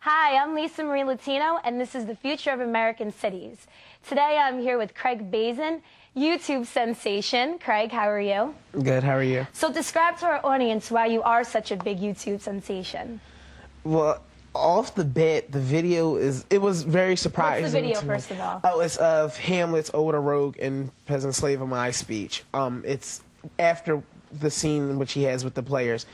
Hi, I'm Lisa Marie Latino, and this is the Future of American Cities. Today I'm here with Craig Bazan, YouTube sensation. Craig, how are you? Good, how are you? So describe to our audience why you are such a big YouTube sensation. Well, off the bat, the video it was very surprising. What's the video, first of all? Oh, it's of Hamlet's Ode to Rogue and Peasant Slave of My speech. It's after the scene in which he has with the players.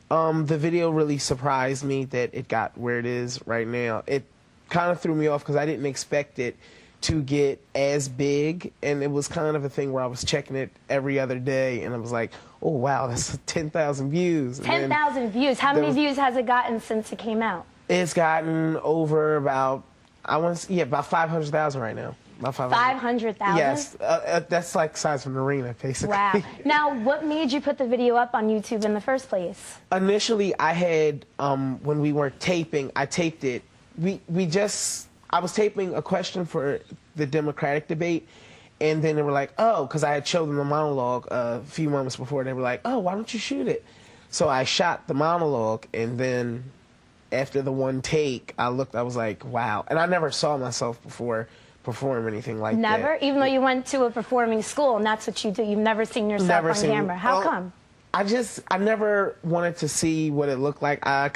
The video really surprised me that it got where it is right now. It kind of threw me off because I didn't expect it to get as big, and it was kind of a thing where I was checking it every other day, and I was like, oh, wow, that's 10,000 views. 10,000 views. How many views has it gotten since it came out? It's gotten over about, about 500,000 right now. About 500,000? Yes, that's like the size of an arena, basically. Wow. Now, what made you put the video up on YouTube in the first place? Initially, I had, when we were taping, I taped it. I was taping a question for the Democratic debate, and then they were like, oh, because I had showed them the monologue a few moments before, they were like, oh, why don't you shoot it? So I shot the monologue, and then after the one take, I was like, wow. And I never saw myself before perform anything like that. Never? Even though you went to a performing school and that's what you do, you've never seen yourself on camera. How come? I never wanted to see what it looked like. I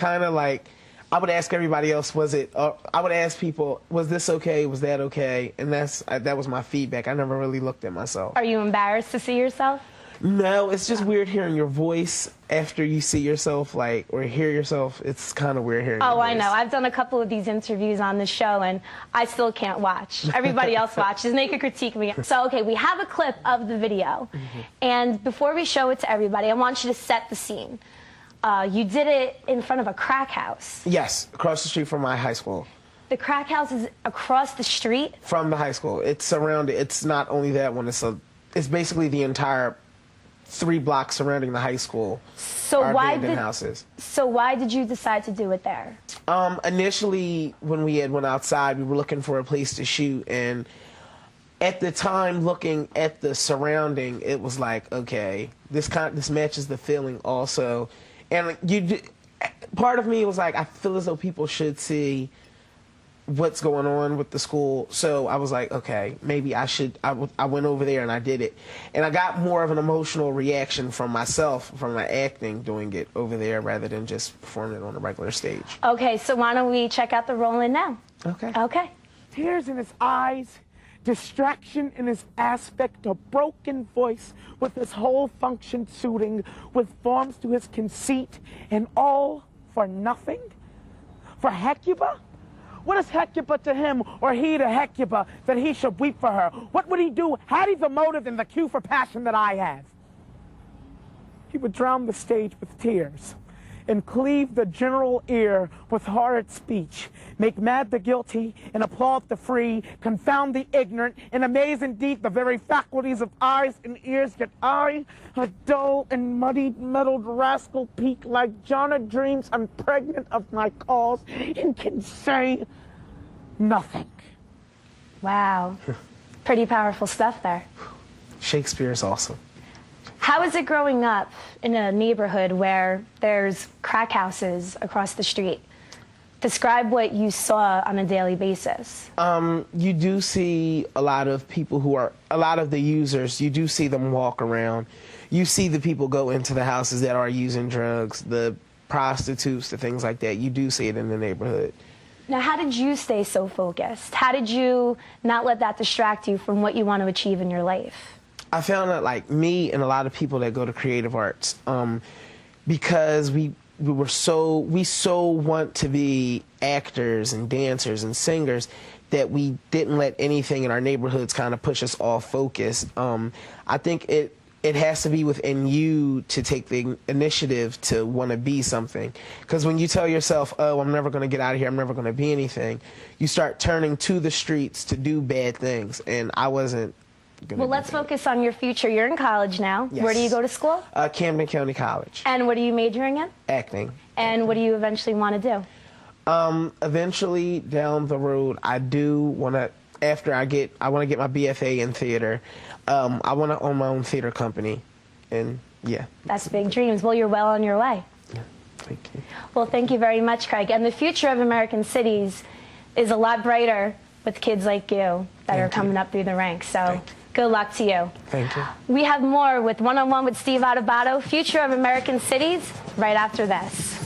would ask everybody else, I would ask people, was this okay, was that okay? And that was my feedback. I never really looked at myself. Are you embarrassed to see yourself? No, it's just weird hearing your voice after you see yourself, or hear yourself. It's kind of weird hearing your voice. I know. I've done a couple of these interviews on the show, and I still can't watch. Everybody else watches, and they could critique me. So, okay, we have a clip of the video, and before we show it to everybody, I want you to set the scene. You did it in front of a crack house. Yes, across the street from my high school. The crack house is across the street? From the high school. It's surrounded. It's not only that one. It's basically the entire 3 blocks surrounding the high school. So houses. So why did you decide to do it there? Initially, when we went outside, we were looking for a place to shoot, and at the time, looking at the surrounding, it was like, okay, this matches the feeling also. And part of me was like, I feel as though people should see what's going on with the school. So I was like, okay, maybe I should. I went over there and I did it. And I got more of an emotional reaction from myself, from my acting, doing it over there rather than just performing it on a regular stage. Okay, so why don't we check out the roll-in now? Okay. Okay. Tears in his eyes, distraction in his aspect, a broken voice with his whole function suiting, with forms to his conceit, and all for nothing? For Hecuba? What is Hecuba to him, or he to Hecuba, that he should weep for her? What would he do had he the motive and the cue for passion that I have? He would drown the stage with tears, and cleave the general ear with horrid speech, make mad the guilty, and applaud the free, confound the ignorant, and amaze indeed the very faculties of eyes and ears, yet I, a dull and muddied, meddled rascal, peak like John of Dreams, I'm pregnant of my cause, and can say nothing. Wow. Pretty powerful stuff there. Shakespeare is awesome. How is it growing up in a neighborhood where there's crack houses across the street? Describe what you saw on a daily basis. You do see a lot of people a lot of the users, you do see them walk around. You see the people go into the houses that are using drugs, the prostitutes, the things like that. You do see it in the neighborhood. Now, how did you stay so focused? How did you not let that distract you from what you want to achieve in your life? I found that, like me and a lot of people that go to creative arts, because we so want to be actors and dancers and singers that we didn't let anything in our neighborhoods kind of push us off focus. I think it has to be within you to take the initiative to want to be something. Because when you tell yourself, oh, I'm never going to get out of here, I'm never going to be anything, you start turning to the streets to do bad things. And I wasn't. Well, let's focus on your future. You're in college now. Yes. Where do you go to school? Camden County College. And what are you majoring in? Acting. And what do you eventually want to do? Eventually, down the road, I do want to, I want to get my BFA in theater. I want to own my own theater company. And, yeah. That's big dreams. Well, you're well on your way. Thank you. Well, thank you very much, Craig. And the future of American cities is a lot brighter with kids like you that are coming up through the ranks. So good luck to you. Thank you. We have more with One-on-One with Steve Adubato, Future of American Cities, right after this.